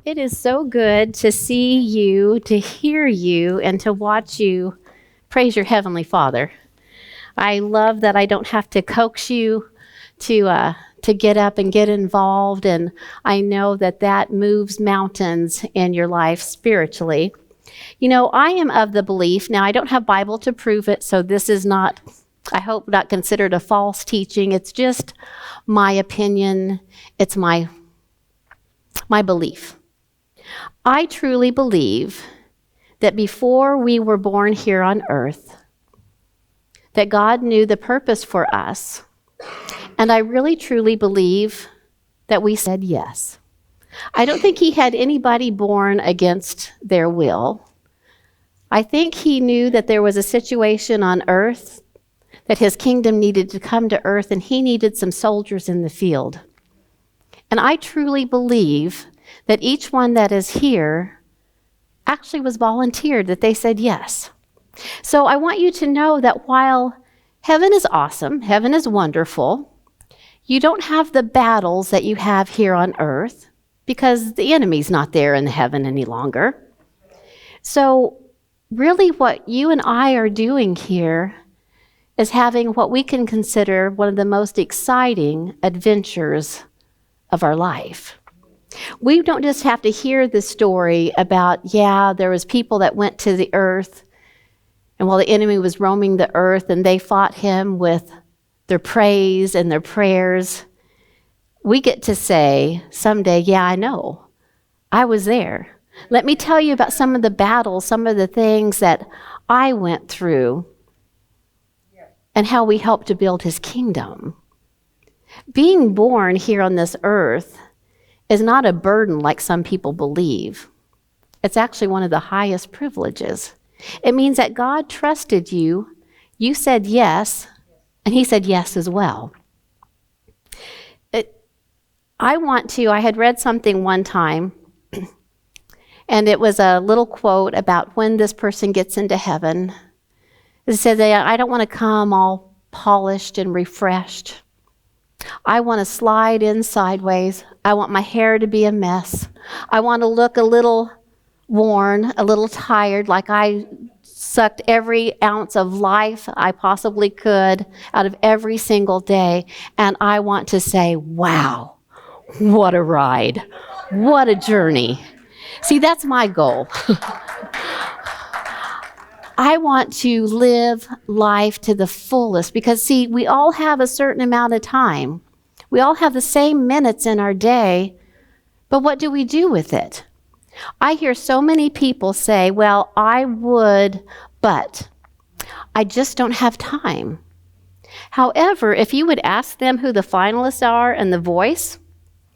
It is so good to see you, to hear you, and to watch you praise your Heavenly Father. I love that I don't have to coax you to get up and get involved, and I know that that moves mountains in your life spiritually. You know, I am of the belief, now I don't have Bible to prove it, so this is not, I hope, not considered a false teaching. It's just my opinion. It's my belief. I truly believe that before we were born here on earth, that God knew the purpose for us. And I really truly believe that we said yes. I don't think he had anybody born against their will. I think he knew that there was a situation on earth, that his kingdom needed to come to earth, and he needed some soldiers in the field. And I truly believe that each one that is here actually was volunteered, that they said yes. So I want you to know that while heaven is awesome, heaven is wonderful, you don't have the battles that you have here on earth because the enemy's not there in heaven any longer. So really what you and I are doing here is having what we can consider one of the most exciting adventures of our life. We don't just have to hear the story about, there was people that went to the earth, and while the enemy was roaming the earth and they fought him with their praise and their prayers, we get to say someday, I know. I was there. Let me tell you about some of the battles, some of the things that I went through, and how we helped to build his kingdom. Being born here on this earth is not a burden like some people believe. It's actually one of the highest privileges. It means that God trusted you, you said yes, and he said yes as well. I had read something one time, and it was a little quote about when this person gets into heaven. It said, I don't want to come all polished and refreshed. I want to slide in sideways. I want my hair to be a mess. I want to look a little worn, a little tired, like I sucked every ounce of life I possibly could out of every single day. And I want to say, wow, what a ride. What a journey. See, that's my goal. I want to live life to the fullest because, see, we all have a certain amount of time. We all have the same minutes in our day, but what do we do with it? I hear so many people say, well, I would, but I just don't have time. However, if you would ask them who the finalists are in The Voice,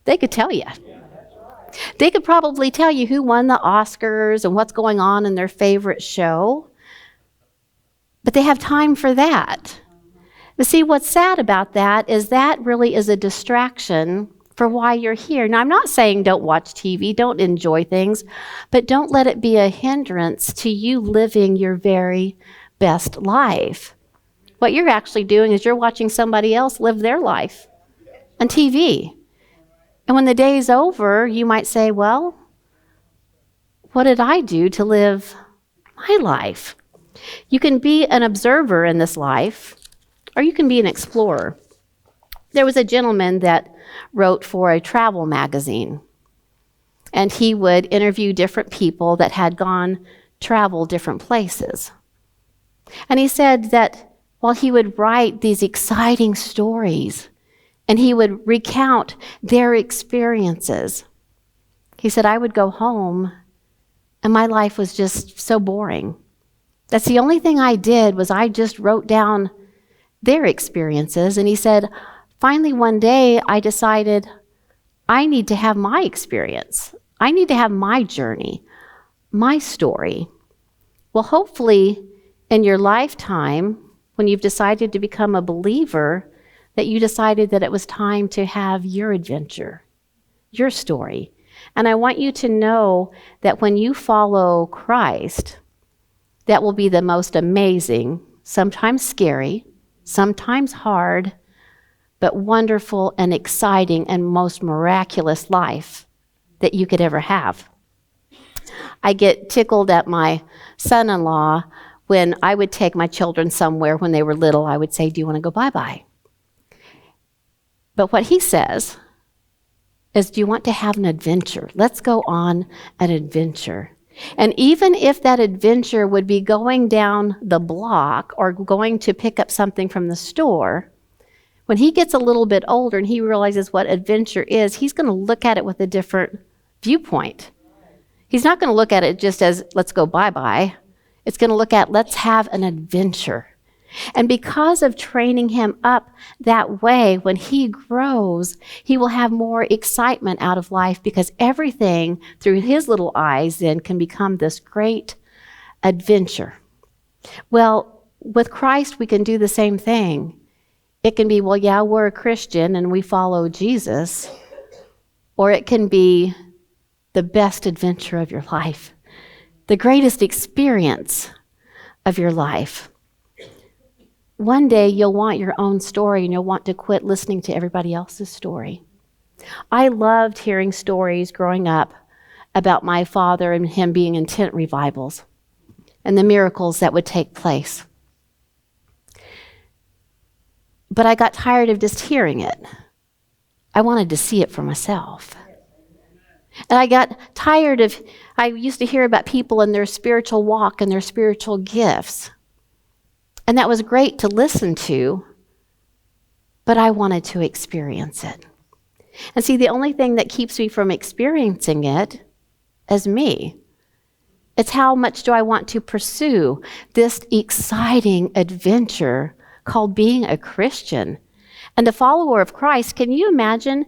they could tell you. They could probably tell you who won the Oscars and what's going on in their favorite show. But they have time for that. But see, what's sad about that is that really is a distraction for why you're here. Now, I'm not saying don't watch TV, don't enjoy things, but don't let it be a hindrance to you living your very best life. What you're actually doing is you're watching somebody else live their life on TV. And when the day's over, you might say, well, what did I do to live my life? You can be an observer in this life, or you can be an explorer. There was a gentleman that wrote for a travel magazine, and he would interview different people that had traveled different places. And he said that while he would write these exciting stories, and he would recount their experiences, he said, I would go home, and my life was just so boring. That's the only thing I did was I just wrote down their experiences. And he said, finally one day I decided I need to have my experience. I need to have my journey, my story. Well, hopefully in your lifetime, when you've decided to become a believer, that you decided that it was time to have your adventure, your story. And I want you to know that when you follow Christ, that will be the most amazing, sometimes scary, sometimes hard, but wonderful and exciting and most miraculous life that you could ever have. I get tickled at my son-in-law when I would take my children somewhere when they were little. I would say, do you want to go bye-bye? But what he says is, do you want to have an adventure? Let's go on an adventure. And even if that adventure would be going down the block or going to pick up something from the store, when he gets a little bit older and he realizes what adventure is, he's going to look at it with a different viewpoint. He's not going to look at it just as, let's go bye-bye. It's going to look at, let's have an adventure. And because of training him up that way, when he grows, he will have more excitement out of life, because everything through his little eyes then can become this great adventure. Well, with Christ, we can do the same thing. It can be, well, yeah, we're a Christian and we follow Jesus. Or it can be the best adventure of your life, the greatest experience of your life. One day you'll want your own story and you'll want to quit listening to everybody else's story. I loved hearing stories growing up about my father and him being in tent revivals and the miracles that would take place. But I got tired of just hearing it. I wanted to see it for myself. And I got tired of, I used to hear about people and their spiritual walk and their spiritual gifts. And that was great to listen to, but I wanted to experience it. And see, the only thing that keeps me from experiencing it is me. It's how much do I want to pursue this exciting adventure called being a Christian and a follower of Christ. Can you imagine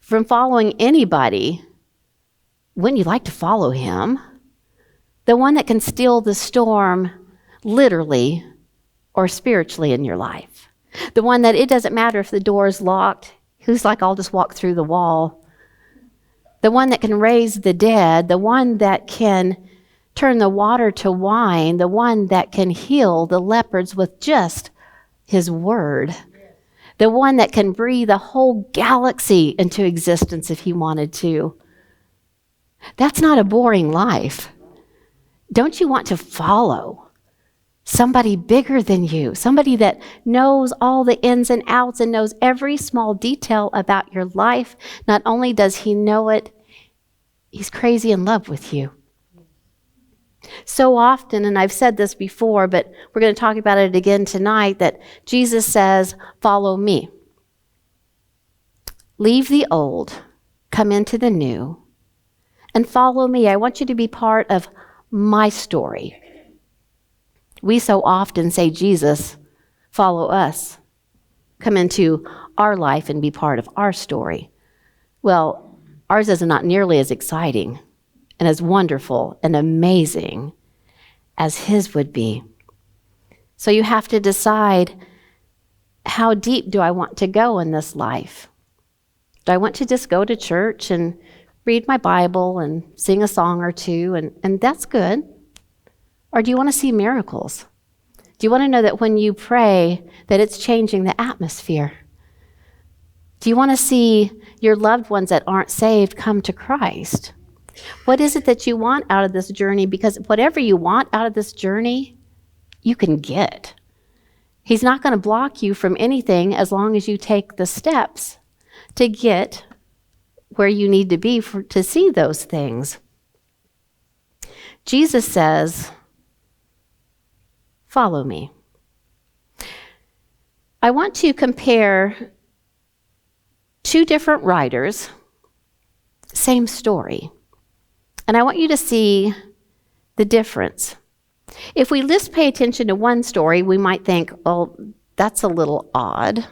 from following anybody, wouldn't you like to follow him? The one that can steal the storm literally or spiritually in your life. The one that it doesn't matter if the door is locked. Who's like, I'll just walk through the wall. The one that can raise the dead. The one that can turn the water to wine. The one that can heal the lepers with just his word. The one that can breathe a whole galaxy into existence if he wanted to. That's not a boring life. Don't you want to follow somebody bigger than you, somebody that knows all the ins and outs and knows every small detail about your life? Not only does he know it, he's crazy in love with you. So often, and I've said this before, but we're going to talk about it again tonight, that Jesus says, follow me. Leave the old, come into the new, and follow me. I want you to be part of my story. We so often say, Jesus, follow us. Come into our life and be part of our story. Well, ours is not nearly as exciting and as wonderful and amazing as his would be. So you have to decide, how deep do I want to go in this life? Do I want to just go to church and read my Bible and sing a song or two, and that's good? Or do you want to see miracles? Do you want to know that when you pray that it's changing the atmosphere? Do you want to see your loved ones that aren't saved come to Christ? What is it that you want out of this journey? Because whatever you want out of this journey, you can get. He's not going to block you from anything as long as you take the steps to get where you need to be to see those things. Jesus says, follow me. I want to compare two different writers, same story. And I want you to see the difference. If we just pay attention to one story, we might think, oh, that's a little odd.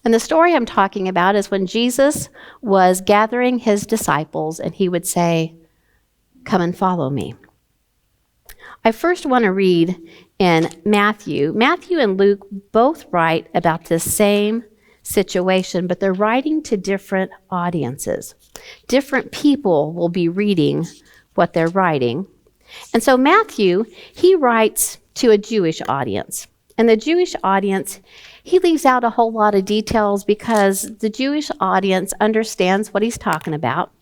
And the story I'm talking about is when Jesus was gathering his disciples and he would say, come and follow me. I first want to read in Matthew. Matthew and Luke both write about the same situation, but they're writing to different audiences. Different people will be reading what they're writing. And so Matthew, he writes to a Jewish audience. And the Jewish audience, he leaves out a whole lot of details because the Jewish audience understands what he's talking about.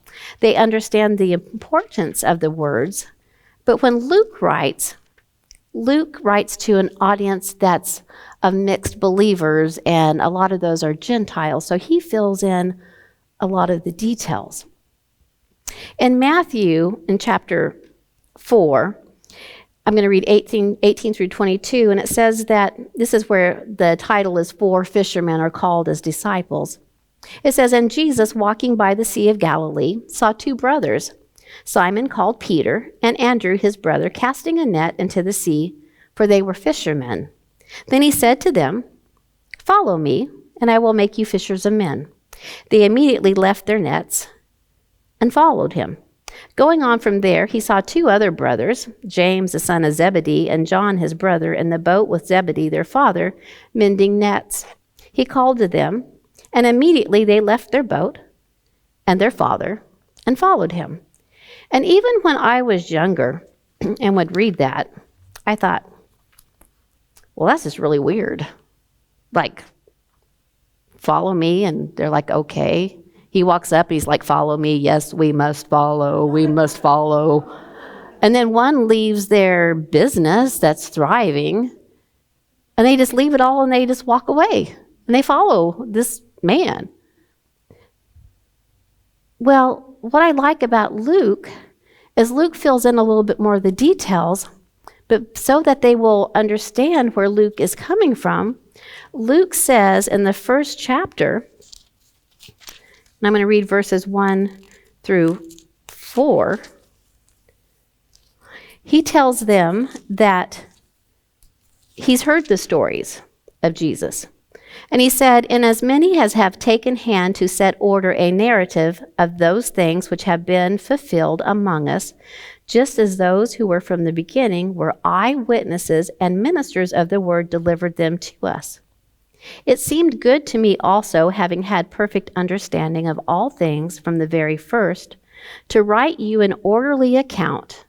They understand the importance of the words. But when Luke writes to an audience that's of mixed believers, and a lot of those are Gentiles, so he fills in a lot of the details. In Matthew, in chapter 4, I'm going to read 18 through 22, and it says that this is where the title is 4 fishermen are called as disciples. It says, "And Jesus, walking by the Sea of Galilee, saw 2 brothers, Simon called Peter, and Andrew his brother, casting a net into the sea, for they were fishermen. Then he said to them, 'Follow me, and I will make you fishers of men.' They immediately left their nets and followed him. Going on from there, he saw 2 other brothers, James the son of Zebedee and John his brother, in the boat with Zebedee their father, mending nets. He called to them, and immediately they left their boat and their father and followed him." And even when I was younger and would read that, I thought, well, that's just really weird. Like, follow me, and they're like, okay. He walks up, he's like, follow me. Yes, we must follow. We must follow. And then one leaves their business that's thriving, and they just leave it all and they just walk away. And they follow this man. Well, what I like about Luke is Luke fills in a little bit more of the details, but so that they will understand where Luke is coming from. Luke says in the first chapter, and I'm going to read verses 1 through 4, he tells them that he's heard the stories of Jesus. And he said, "And as many as have taken hand to set order a narrative of those things which have been fulfilled among us, just as those who were from the beginning were eyewitnesses and ministers of the word delivered them to us. It seemed good to me also, having had perfect understanding of all things from the very first, to write you an orderly account,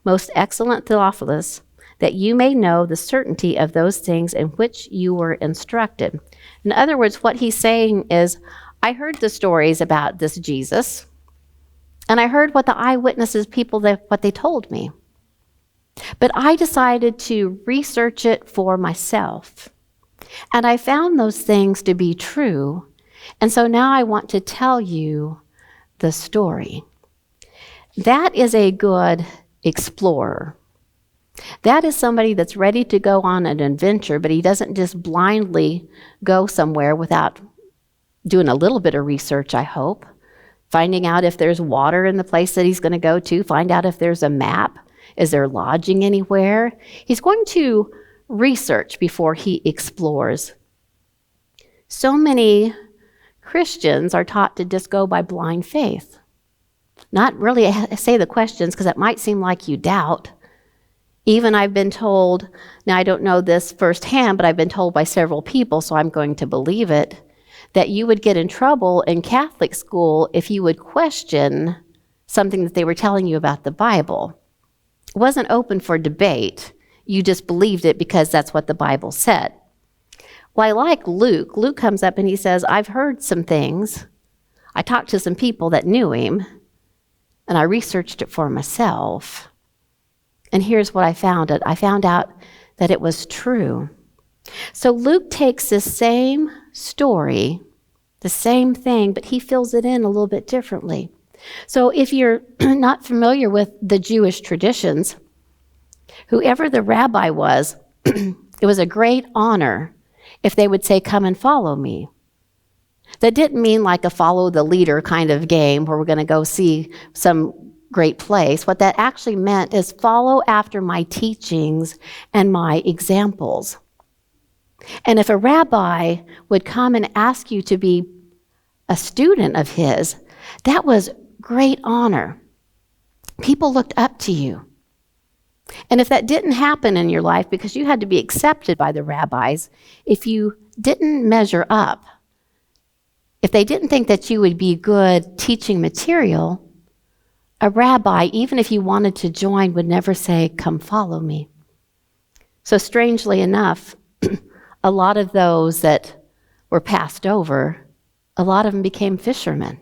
most excellent Theophilus, that you may know the certainty of those things in which you were instructed." In other words, what he's saying is, I heard the stories about this Jesus, and I heard what the eyewitnesses, what they told me. But I decided to research it for myself. And I found those things to be true. And so now I want to tell you the story. That is a good explorer. That is somebody that's ready to go on an adventure, but he doesn't just blindly go somewhere without doing a little bit of research, I hope. Finding out if there's water in the place that he's going to go to, find out if there's a map. Is there lodging anywhere? He's going to research before he explores. So many Christians are taught to just go by blind faith. Not really say the questions, because it might seem like you doubt. Even I've been told, now I don't know this firsthand, but I've been told by several people, so I'm going to believe it, that you would get in trouble in Catholic school if you would question something that they were telling you about the Bible. It wasn't open for debate. You just believed it because that's what the Bible said. Well, I like Luke. Luke comes up and he says, I've heard some things. I talked to some people that knew him, and I researched it for myself. And here's what I found. I found out that it was true. So Luke takes this same story, the same thing, but he fills it in a little bit differently. So if you're not familiar with the Jewish traditions, whoever the rabbi was, it was a great honor if they would say, come and follow me. That didn't mean like a follow the leader kind of game where we're going to go see some great place. What that actually meant is follow after my teachings and my examples. And if a rabbi would come and ask you to be a student of his, that was great honor. People looked up to you. And if that didn't happen in your life because you had to be accepted by the rabbis, if you didn't measure up, if they didn't think that you would be good teaching material, a rabbi, even if you wanted to join, would never say, come follow me. So strangely enough, a lot of those that were passed over, a lot of them became fishermen.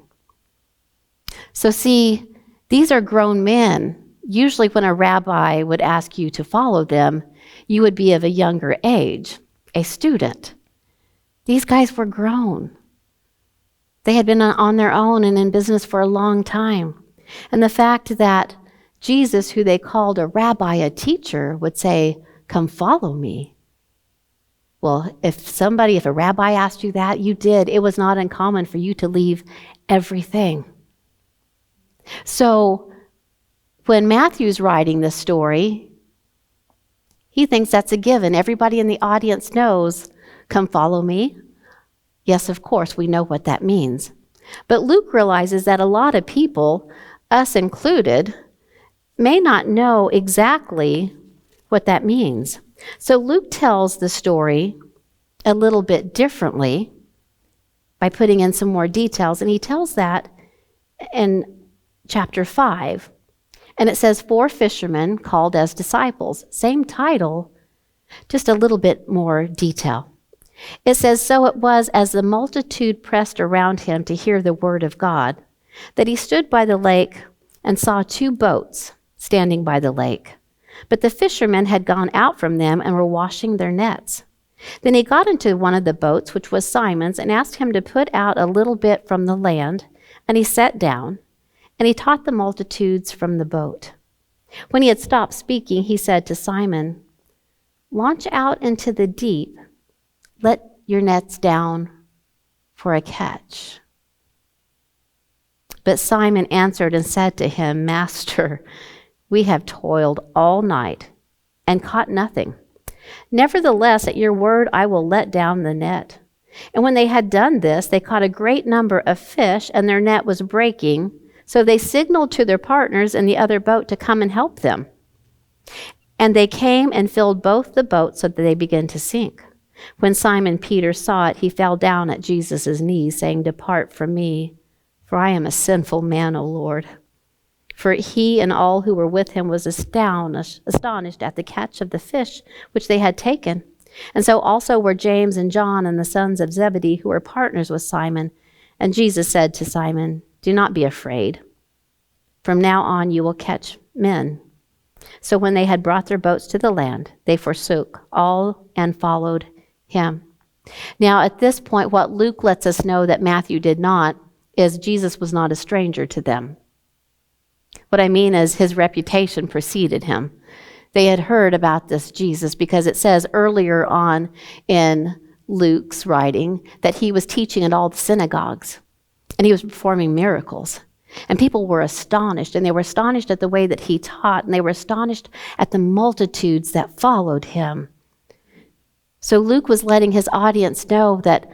So see, these are grown men. Usually when a rabbi would ask you to follow them, you would be of a younger age, a student. These guys were grown. They had been on their own and in business for a long time. And the fact that Jesus, who they called a rabbi, a teacher, would say, "Come follow me." Well, if a rabbi asked you that, you did. It was not uncommon for you to leave everything. So when Matthew's writing this story, he thinks that's a given. Everybody in the audience knows, "Come follow me." Yes, of course, we know what that means. But Luke realizes that a lot of people, us included, may not know exactly what that means. So Luke tells the story a little bit differently by putting in some more details, and he tells that in chapter 5. And it says, 4 fishermen called as disciples. Same title, just a little bit more detail. It says, "So it was as the multitude pressed around him to hear the word of God, that he stood by the lake and saw 2 boats standing by the lake. But the fishermen had gone out from them and were washing their nets. Then he got into one of the boats, which was Simon's, and asked him to put out a little bit from the land. And he sat down, and he taught the multitudes from the boat. When he had stopped speaking, he said to Simon, 'Launch out into the deep. Let your nets down for a catch.' But Simon answered and said to him, 'Master, we have toiled all night and caught nothing. Nevertheless, at your word, I will let down the net.' And when they had done this, they caught a great number of fish, and their net was breaking. So they signaled to their partners in the other boat to come and help them. And they came and filled both the boats so that they began to sink. When Simon Peter saw it, he fell down at Jesus' knees, saying, 'Depart from me, for I am a sinful man, O Lord.' For he and all who were with him was astonished at the catch of the fish which they had taken. And so also were James and John and the sons of Zebedee, who were partners with Simon. And Jesus said to Simon, 'Do not be afraid. From now on you will catch men.' So when they had brought their boats to the land, they forsook all and followed him." Now at this point, what Luke lets us know that Matthew did not is Jesus was not a stranger to them. What I mean is his reputation preceded him. They had heard about this Jesus because it says earlier on in Luke's writing that he was teaching at all the synagogues and he was performing miracles. And people were astonished, and they were astonished at the way that he taught, and they were astonished at the multitudes that followed him. So Luke was letting his audience know that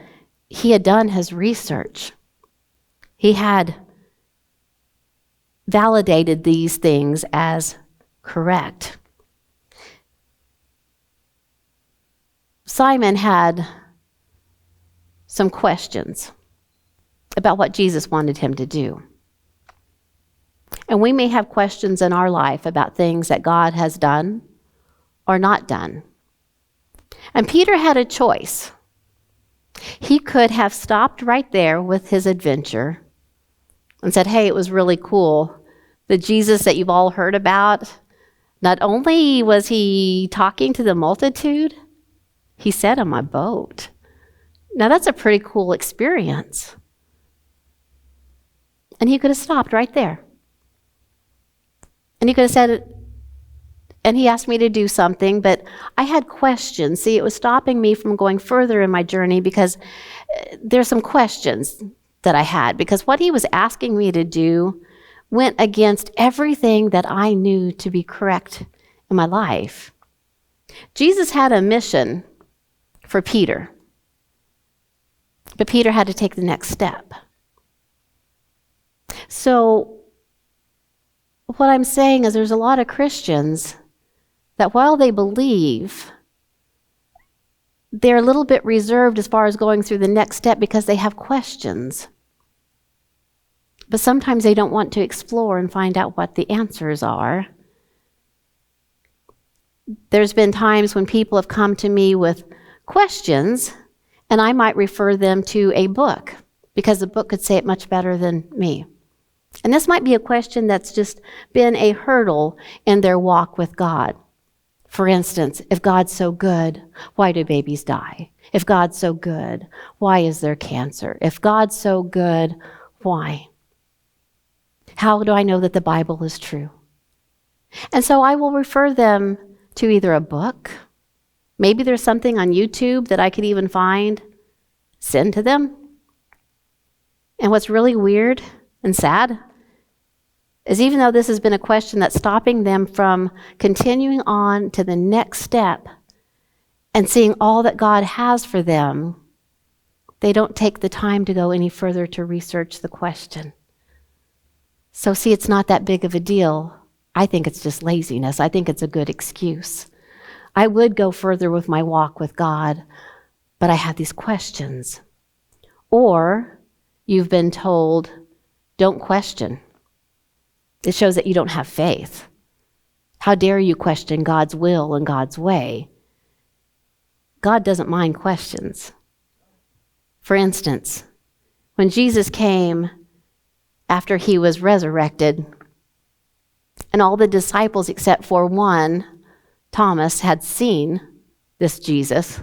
he had done his research. He had validated these things as correct. Simon had some questions about what Jesus wanted him to do. And we may have questions in our life about things that God has done or not done. And Peter had a choice. He could have stopped right there with his adventure and said, "Hey, it was really cool. The Jesus that you've all heard about, not only was he talking to the multitude, he sat on my boat." Now that's a pretty cool experience. And he could have stopped right there. And he could have said, and he asked me to do something, but I had questions. See, it was stopping me from going further in my journey because there's some questions that I had, because what he was asking me to do went against everything that I knew to be correct in my life. Jesus had a mission for Peter, but Peter had to take the next step. So what I'm saying is there's a lot of Christians that while they believe, they're a little bit reserved as far as going through the next step because they have questions. But sometimes they don't want to explore and find out what the answers are. There's been times when people have come to me with questions, and I might refer them to a book because the book could say it much better than me. And this might be a question that's just been a hurdle in their walk with God. For instance, if God's so good, why do babies die? If God's so good, why is there cancer? If God's so good, why? How do I know that the Bible is true? And so I will refer them to either a book, maybe there's something on YouTube that I could even find, send to them. And what's really weird and sad is even though this has been a question that's stopping them from continuing on to the next step and seeing all that God has for them, they don't take the time to go any further to research the question. So see, it's not that big of a deal. I think it's just laziness. I think it's a good excuse. I would go further with my walk with God, but I have these questions. Or you've been told, don't question. It shows that you don't have faith. How dare you question God's will and God's way? God doesn't mind questions. For instance, when Jesus came after he was resurrected, and all the disciples except for one, Thomas, had seen this Jesus.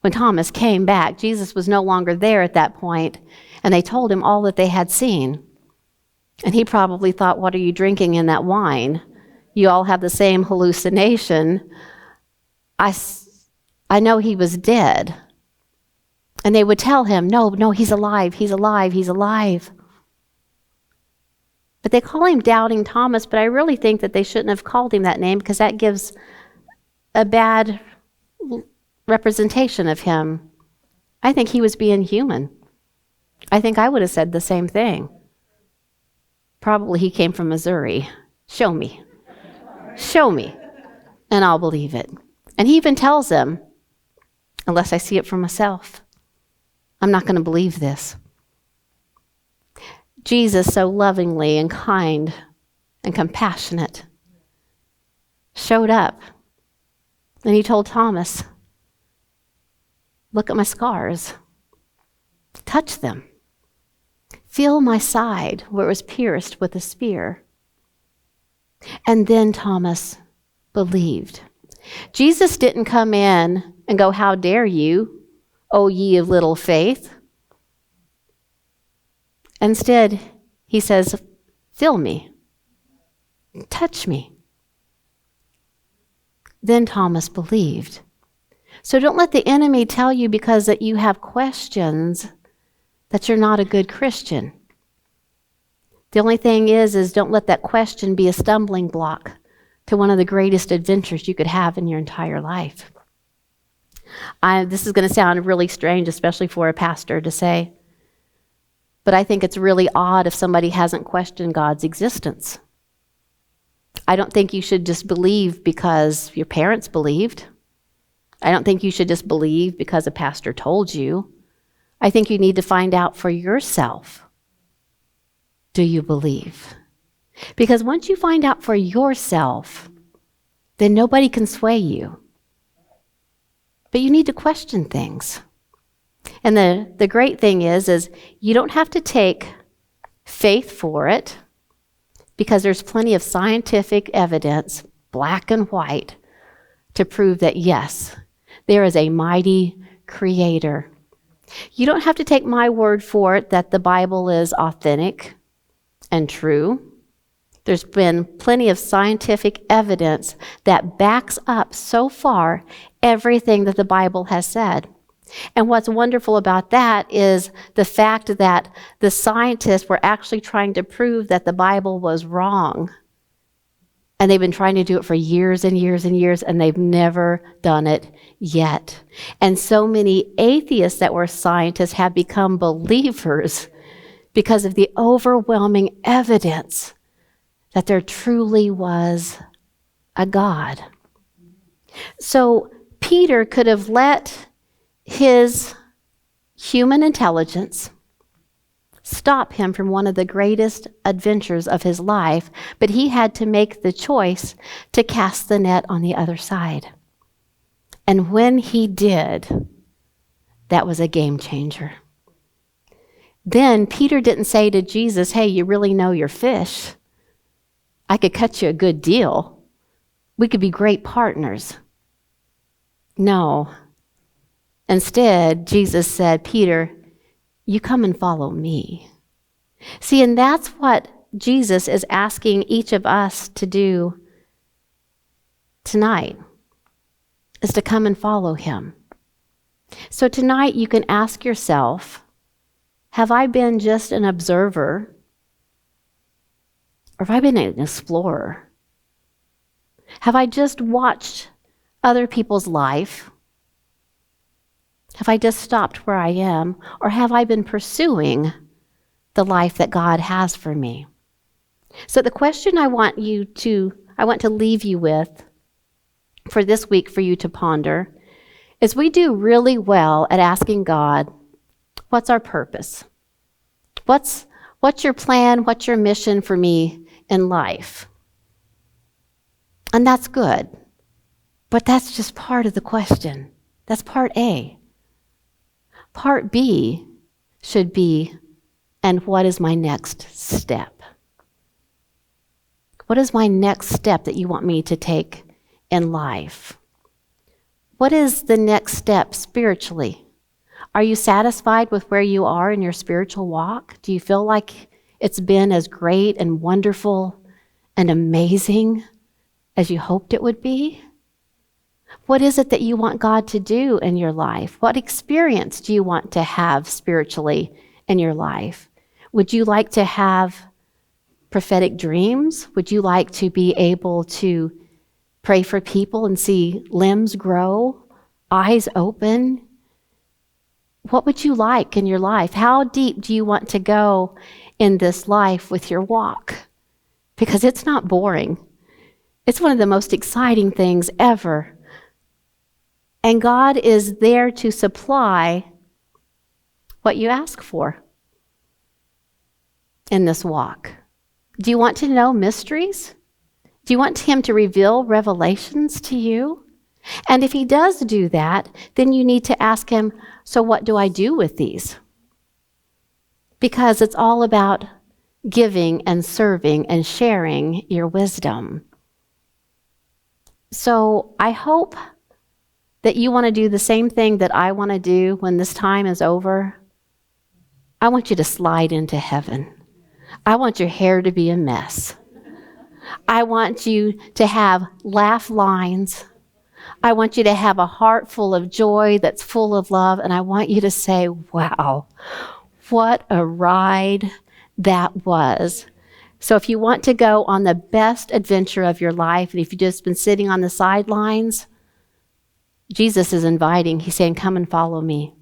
When Thomas came back, Jesus was no longer there at that point, and they told him all that they had seen. And he probably thought, what are you drinking in that wine? You all have the same hallucination. I know he was dead. And they would tell him, no, he's alive, he's alive, he's alive. But they call him Doubting Thomas, but I really think that they shouldn't have called him that name because that gives a bad representation of him. I think he was being human. I think I would have said the same thing. Probably he came from Missouri. Show me. Show me, and I'll believe it. And he even tells them, unless I see it for myself, I'm not going to believe this. Jesus, so lovingly and kind and compassionate, showed up. And he told Thomas, look at my scars. Touch them. Feel my side where it was pierced with a spear. And then Thomas believed. Jesus didn't come in and go, how dare you, O ye of little faith? Instead, he says, feel me, touch me. Then Thomas believed. So don't let the enemy tell you because that you have questions that you're not a good Christian. The only thing is don't let that question be a stumbling block to one of the greatest adventures you could have in your entire life. This is going to sound really strange, especially for a pastor to say, but I think it's really odd if somebody hasn't questioned God's existence. I don't think you should just believe because your parents believed. I don't think you should just believe because a pastor told you. I think you need to find out for yourself. Do you believe? Because once you find out for yourself, then nobody can sway you. But you need to question things. And the great thing is you don't have to take faith for it because there's plenty of scientific evidence, black and white, to prove that yes, there is a mighty creator. You don't have to take my word for it that the Bible is authentic and true. There's been plenty of scientific evidence that backs up so far everything that the Bible has said. And what's wonderful about that is the fact that the scientists were actually trying to prove that the Bible was wrong. And they've been trying to do it for years and years and years, and they've never done it yet. And so many atheists that were scientists have become believers because of the overwhelming evidence that there truly was a God. So Peter could have let his human intelligence stop him from one of the greatest adventures of his life, but he had to make the choice to cast the net on the other side. And when he did, that was a game changer. Then Peter didn't say to Jesus, hey, you really know your fish. I could cut you a good deal. We could be great partners. No. Instead, Jesus said, Peter, you come and follow me. See, and that's what Jesus is asking each of us to do tonight, is to come and follow him. So tonight you can ask yourself, have I been just an observer, or have I been an explorer? Have I just watched other people's life? Have I just stopped where I am, or have I been pursuing the life that God has for me? So the question I want to leave you with for this week for you to ponder is, we do really well at asking God, what's our purpose? What's your plan? What's your mission for me in life? And that's good. But that's just part of the question. That's part A. Part B should be, and what is my next step? What is my next step that you want me to take in life? What is the next step spiritually? Are you satisfied with where you are in your spiritual walk? Do you feel like it's been as great and wonderful and amazing as you hoped it would be? What is it that you want God to do in your life? What experience do you want to have spiritually in your life? Would you like to have prophetic dreams? Would you like to be able to pray for people and see limbs grow, eyes open? What would you like in your life? How deep do you want to go in this life with your walk? Because it's not boring. It's one of the most exciting things ever. And God is there to supply what you ask for in this walk. Do you want to know mysteries? Do you want him to reveal revelations to you? And if he does do that, then you need to ask him, so what do I do with these? Because it's all about giving and serving and sharing your wisdom. So I hope that you want to do the same thing that I want to do when this time is over. I want you to slide into heaven. I want your hair to be a mess. I want you to have laugh lines. I want you to have a heart full of joy that's full of love. And I want you to say, wow, what a ride that was. So if you want to go on the best adventure of your life, and if you've just been sitting on the sidelines, Jesus is inviting. He's saying, come and follow me.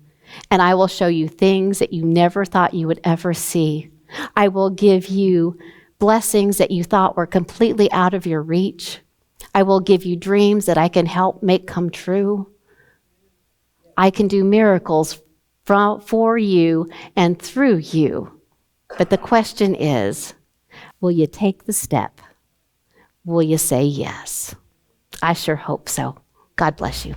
And I will show you things that you never thought you would ever see. I will give you blessings that you thought were completely out of your reach. I will give you dreams that I can help make come true. I can do miracles for you and through you. But the question is, will you take the step? Will you say yes? I sure hope so. God bless you.